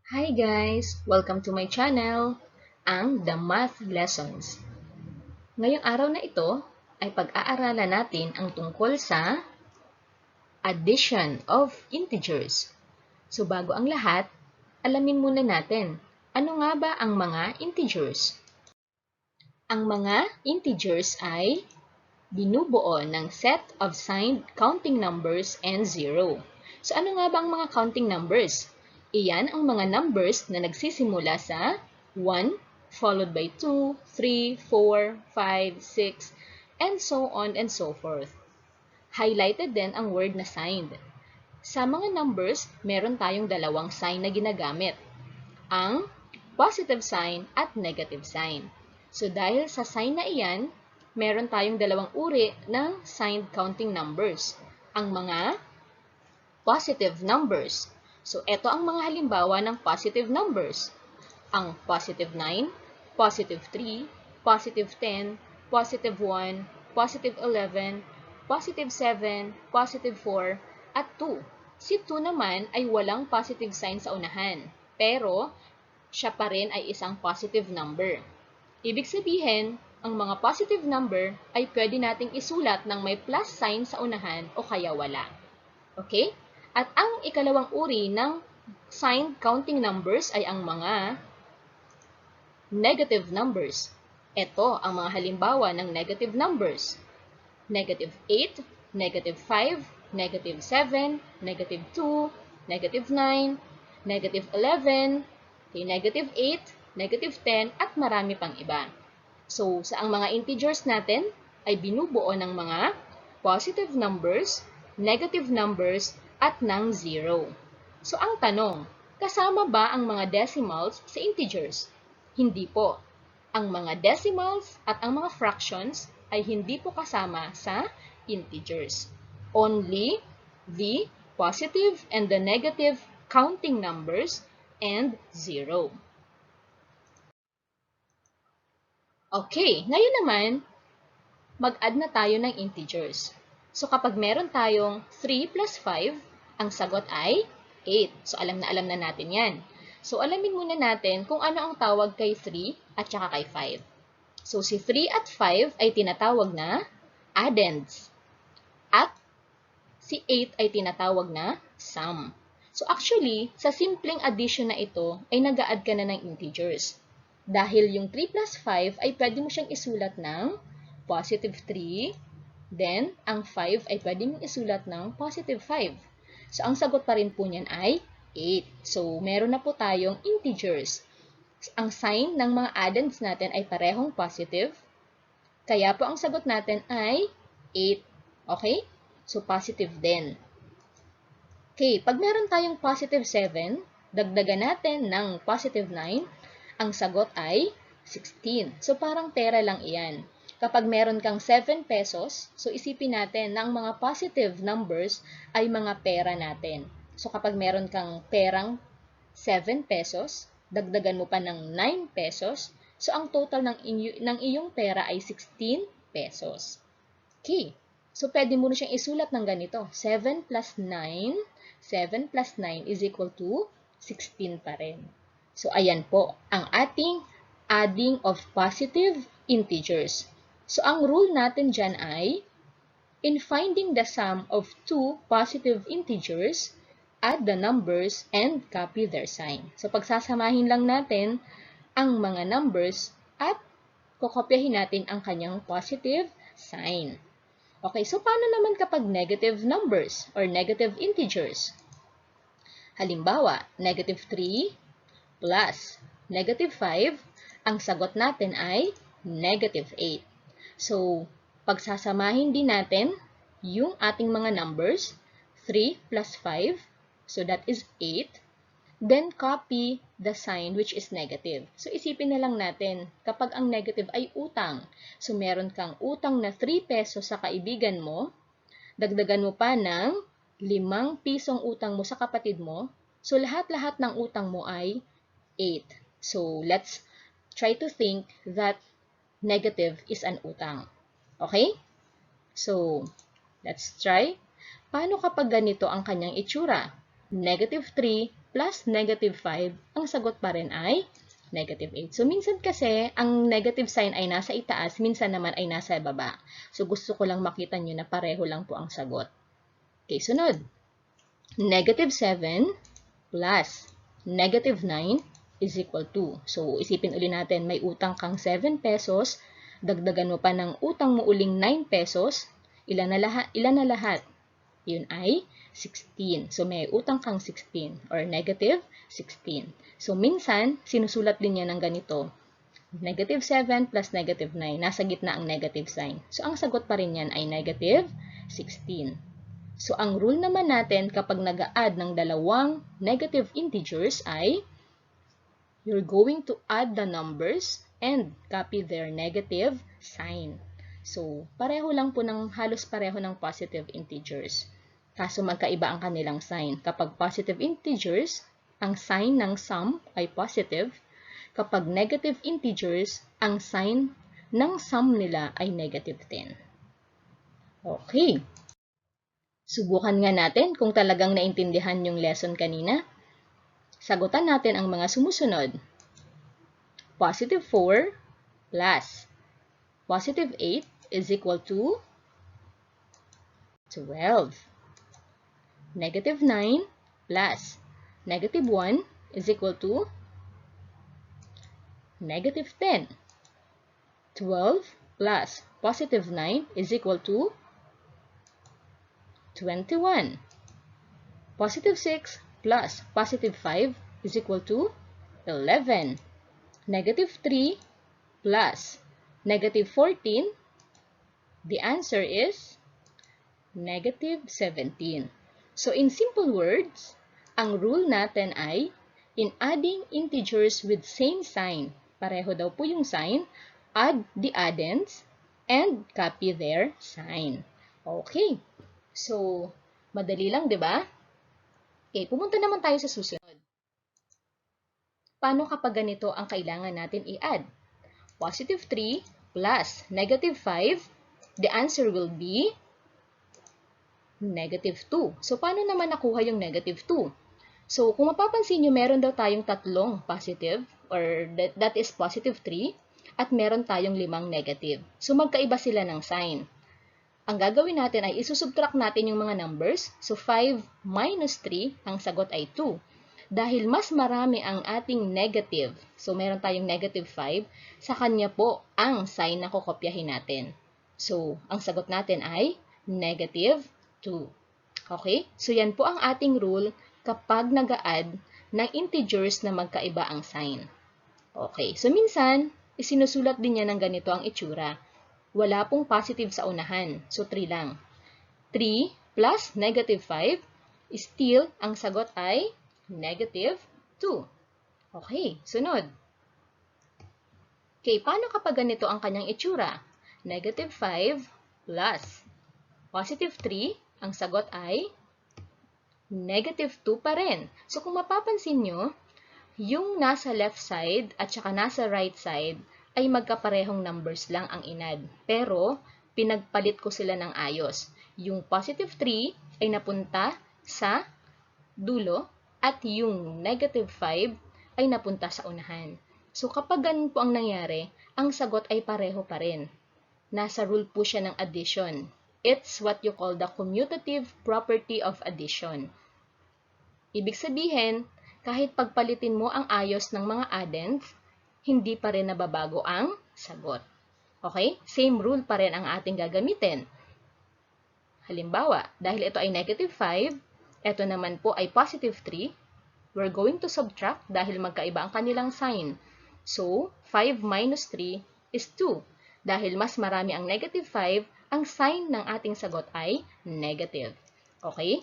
Hi guys! Welcome to my channel, ang The Math Lessons. Ngayong araw na ito ay pag-aaralan natin ang tungkol sa addition of integers. So bago ang lahat, alamin muna natin, ano nga ba ang mga integers? Ang mga integers ay binubuo ng set of signed counting numbers and zero. So ano nga ba ang mga counting numbers? Iyan ang mga numbers na nagsisimula sa 1, followed by 2, 3, 4, 5, 6, and so on and so forth. Highlighted din ang word na signed. Sa mga numbers, meron tayong dalawang sign na ginagamit. Ang positive sign at negative sign. So dahil sa sign na iyan, meron tayong dalawang uri ng signed counting numbers. Ang mga positive numbers. So ito ang mga halimbawa ng positive numbers. Ang positive 9, positive 3, positive 10, positive 1, positive 11, positive 7, positive 4, at 2. Si 2 naman ay walang positive sign sa unahan, pero siya pa rin ay isang positive number. Ibig sabihin, ang mga positive number ay pwede nating isulat ng may plus sign sa unahan o kaya wala. Okay? At ang ikalawang uri ng signed counting numbers ay ang mga negative numbers. Ito ang mga halimbawa ng negative numbers. Negative 8, negative 5, negative 7, negative 2, negative 9, negative 11, negative 8, negative 10, at marami pang iba. So, sa ang mga integers natin ay binubuo ng mga positive numbers, negative numbers, at ng zero. So, ang tanong, kasama ba ang mga decimals sa integers? Hindi po. Ang mga decimals at ang mga fractions ay hindi po kasama sa integers. Only the positive and the negative counting numbers and zero. Okay, ngayon naman, mag-add na tayo ng integers. So kapag meron tayong 3 plus 5, ang sagot ay 8. So alam na natin yan. So alamin muna natin kung ano ang tawag kay 3 at saka kay 5. So si 3 at 5 ay tinatawag na addends. At si 8 ay tinatawag na sum. So actually, sa simpleng addition na ito ay nag-a-add ka na ng integers. Dahil yung 3 plus 5 ay pwede mo siyang isulat ng positive 3, then ang 5 ay pwede mong isulat ng positive 5. So ang sagot pa rin po niyan ay 8. So meron na po tayong integers. Ang sign ng mga addends natin ay parehong positive, kaya po ang sagot natin ay 8. Okay? So positive din. Okay, pag meron tayong positive 7, dagdagan natin ng positive 9, ang sagot ay 16. So, parang pera lang iyan. Kapag meron kang 7 pesos, so isipin natin na ang mga positive numbers ay mga pera natin. So, kapag meron kang perang 7 pesos, dagdagan mo pa ng 9 pesos, so ang total ng iyong pera ay 16 pesos. Okay. So, pwede mo na siyang isulat ng ganito. 7 plus 9 is equal to 16 pa rin. So, ayan po, ang ating adding of positive integers. So, ang rule natin dyan ay, in finding the sum of two positive integers, add the numbers and copy their sign. So, pagsasamahin lang natin ang mga numbers at kokopyahin natin ang kanyang positive sign. Okay, so paano naman kapag negative numbers or negative integers? Halimbawa, negative 3 plus negative 5, ang sagot natin ay negative 8. So, pagsasamahin din natin yung ating mga numbers, 3 plus 5, so that is 8. Then, copy the sign which is negative. So, isipin na lang natin, kapag ang negative ay utang, so meron kang utang na 3 pesos sa kaibigan mo, dagdagan mo pa ng 5 pisong utang mo sa kapatid mo, so lahat-lahat ng utang mo ay 8. So, let's try to think that negative is an utang. Okay? So, let's try. Paano kapag ganito ang kanyang itsura? Negative 3 plus negative 5, ang sagot pa rin ay negative 8. So, minsan kasi, ang negative sign ay nasa itaas, minsan naman ay nasa baba. So, gusto ko lang makita nyo na pareho lang po ang sagot. Okay, sunod. Negative 7 plus negative 9 is equal to. So, isipin uli natin, may utang kang 7 pesos, dagdagan mo pa ng utang mo uling 9 pesos, ilan na lahat? Yun ay 16. So, may utang kang 16 or negative 16. So, minsan, sinusulat din yan ng ganito. Negative 7 plus negative 9. Nasa gitna ang negative sign. So, ang sagot pa rin yan ay negative 16. So, ang rule naman natin kapag nag-a-add ng dalawang negative integers ay you're going to add the numbers and copy their negative sign. So, pareho lang po halos pareho ng positive integers. Kaso magkaiba ang kanilang sign. Kapag positive integers, ang sign ng sum ay positive. Kapag negative integers, ang sign ng sum nila ay negative 10. Okay. Subukan nga natin kung talagang naintindihan yung lesson kanina. Sagutan natin ang mga sumusunod. Positive 4 plus positive 8 is equal to 12. Negative 9 plus negative 1 is equal to negative 10. 12 plus positive 9 is equal to 21. Positive 6 plus positive 5 is equal to 11. Negative 3 plus negative 14, the answer is negative 17. So, in simple words, ang rule natin ay, in adding integers with same sign, pareho daw po yung sign, add the addends, and copy their sign. Okay. So, madali lang, di ba? Okay, pumunta naman tayo sa susunod. Paano kapag ganito ang kailangan natin i-add? Positive 3 plus negative 5, the answer will be negative 2. So, paano naman nakuha yung negative 2? So, kung mapapansin nyo, meron daw tayong tatlong positive, or that is positive 3, at meron tayong 5 negative. So, magkaiba sila ng sign. Ang gagawin natin ay isusubtract natin yung mga numbers. So, 5 minus 3, ang sagot ay 2. Dahil mas marami ang ating negative, so meron tayong negative 5, sa kanya po ang sign na kukopyahin natin. So, ang sagot natin ay negative 2. Okay? So, yan po ang ating rule kapag nag-a-add ng integers na magkaiba ang sign. Okay. So, minsan, isinusulat din yan ng ganito ang itsura. Wala pong positive sa unahan. So, 3 lang. 3 plus negative 5, still, ang sagot ay negative 2. Okay. Sunod. Okay. Paano kapag ganito ang kanyang itsura? Negative 5 plus positive 3, ang sagot ay negative 2 pa rin. So, kung mapapansin nyo, yung nasa left side at saka nasa right side ay magkaparehong numbers lang ang inad. Pero, pinagpalit ko sila ng ayos. Yung positive 3 ay napunta sa dulo at yung negative 5 ay napunta sa unahan. So, kapag ganun po ang nangyari, ang sagot ay pareho pa rin. Nasa rule po siya ng addition. It's what you call the commutative property of addition. Ibig sabihin, kahit pagpalitin mo ang ayos ng mga addends, hindi pa rin nababago ang sagot. Okay? Same rule pa rin ang ating gagamitin. Halimbawa, dahil ito ay negative 5, ito naman po ay positive 3, we're going to subtract dahil magkaiba ang kanilang sign. So, 5 minus 3 is 2. Dahil mas marami ang negative 5, ang sign ng ating sagot ay negative. Okay?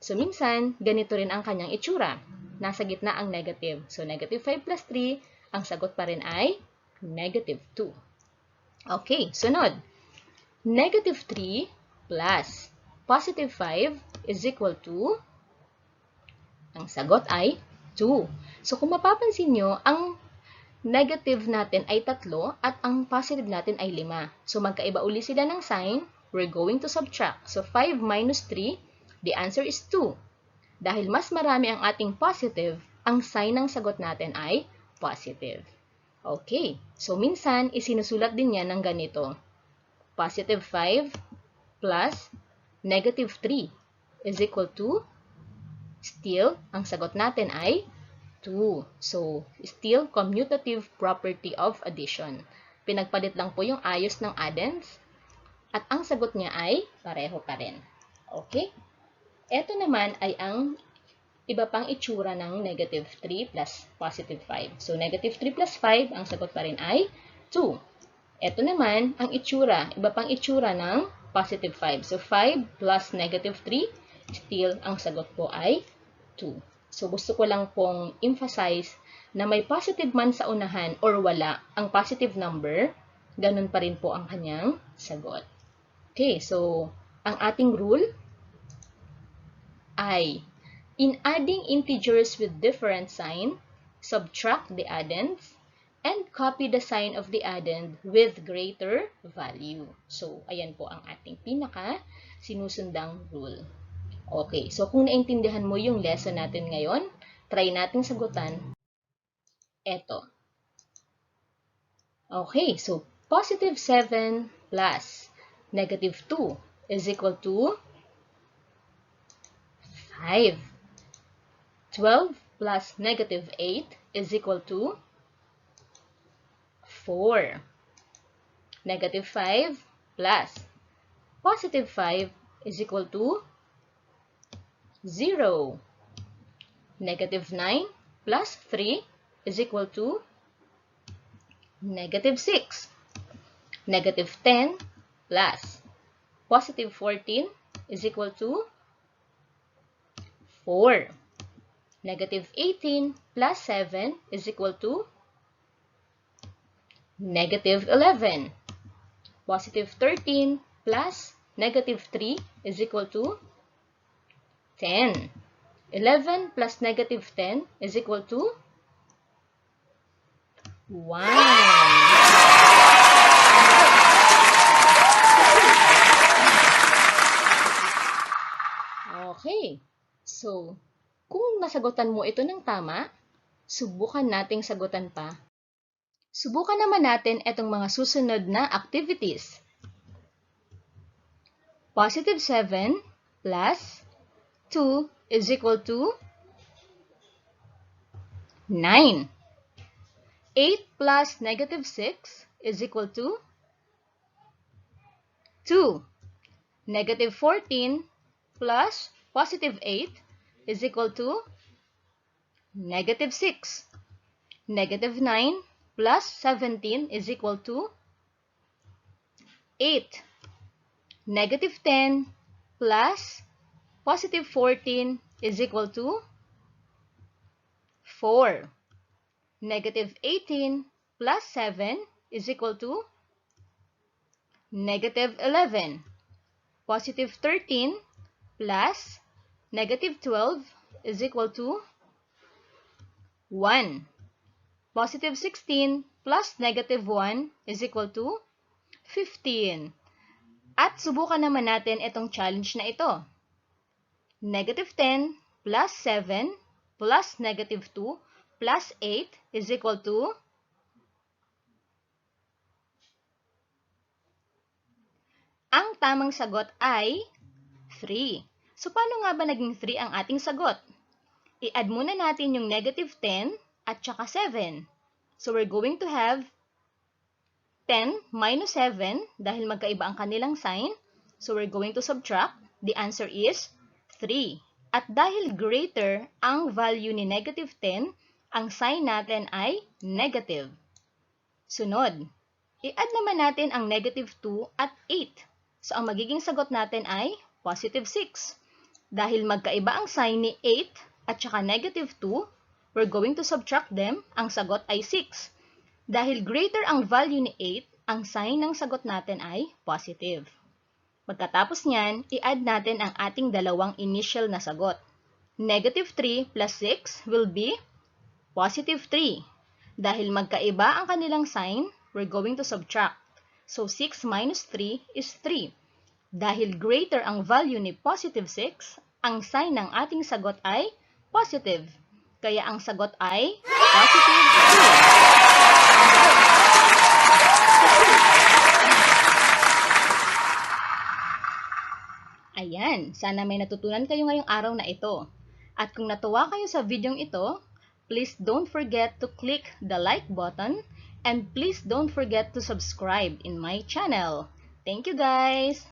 So, minsan, ganito rin ang kanyang itsura. Nasa gitna ang negative. So, negative 5 plus 3, ang sagot pa rin ay negative 2. Okay, sunod. Negative 3 plus positive 5 is equal to, ang sagot ay 2. So, kung mapapansin nyo, ang negative natin ay 3 at ang positive natin ay 5. So, magkaiba uli sila ng sign. We're going to subtract. So, 5 minus 3, the answer is 2. Dahil mas marami ang ating positive, ang sign ng sagot natin ay positive. Okay, so minsan isinusulat din yan ng ganito. Positive 5 plus negative 3 is equal to, still, ang sagot natin ay 2. So, still commutative property of addition. Pinagpalit lang po yung ayos ng addends at ang sagot niya ay pareho pa rin. Okay? Ito naman ay ang iba pang itsura ng negative 3 plus positive 5. So, negative 3 plus 5, ang sagot pa rin ay 2. Ito naman, ang itsura, iba pang itsura ng positive 5. So, 5 plus negative 3, still, ang sagot po ay 2. So, gusto ko lang pong emphasize na may positive man sa unahan or wala ang positive number, ganun pa rin po ang kanyang sagot. Okay, so, ang ating rule ay, in adding integers with different sign, subtract the addends, and copy the sign of the addend with greater value. So, ayan po ang ating sinusundan rule. Okay, so kung naintindihan mo yung lesson natin ngayon, try natin sagutan. Eto. Okay, so positive 7 plus negative 2 is equal to 5. 12 plus negative 8 is equal to 4. Negative 5 plus positive 5 is equal to 0. Negative 9 plus 3 is equal to negative 6. Negative 10 plus positive 14 is equal to 4. Negative 18 plus 7 is equal to negative 11. Positive 13 plus negative 3 is equal to 10. 11 plus negative 10 is equal to 1. Okay. So, kung nasagutan mo ito ng tama, subukan nating sagutan pa. Subukan naman natin itong mga susunod na activities. Positive 7 plus 2 is equal to 9. 8 plus negative 6 is equal to 2. Negative 14 plus positive 8 is equal to negative 6. Negative 9 plus 17 is equal to 8. Negative 10 plus positive 14 is equal to 4. Negative 18 plus 7 is equal to negative 11. Positive 13 plus negative 12 is equal to 1. Positive 16 plus negative 1 is equal to 15. At subukan naman natin itong challenge na ito. Negative 10 plus 7 plus negative 2 plus 8 is equal to ang tamang sagot ay 3. So, paano nga ba naging 3 ang ating sagot? I-add muna natin yung negative 10 at saka 7. So, we're going to have 10 minus 7 dahil magkaiba ang kanilang sign. So, we're going to subtract. The answer is 3. At dahil greater ang value ni negative 10, ang sign natin ay negative. Sunod, i-add naman natin ang negative 2 at 8. So, ang magiging sagot natin ay positive 6. Dahil magkaiba ang sign ni 8 at saka negative 2, we're going to subtract them. Ang sagot ay 6. Dahil greater ang value ni 8, ang sign ng sagot natin ay positive. Pagkatapos niyan, i-add natin ang ating dalawang initial na sagot. Negative 3 plus 6 will be positive 3. Dahil magkaiba ang kanilang sign, we're going to subtract. So, 6 minus 3 is 3. Dahil greater ang value ni positive 6, Ang sign ng ating sagot ay positive. Kaya ang sagot ay positive 2. Ayan, sana may natutunan kayo ngayong araw na ito. At kung natuwa kayo sa videong ito, please don't forget to click the like button and please don't forget to subscribe in my channel. Thank you guys!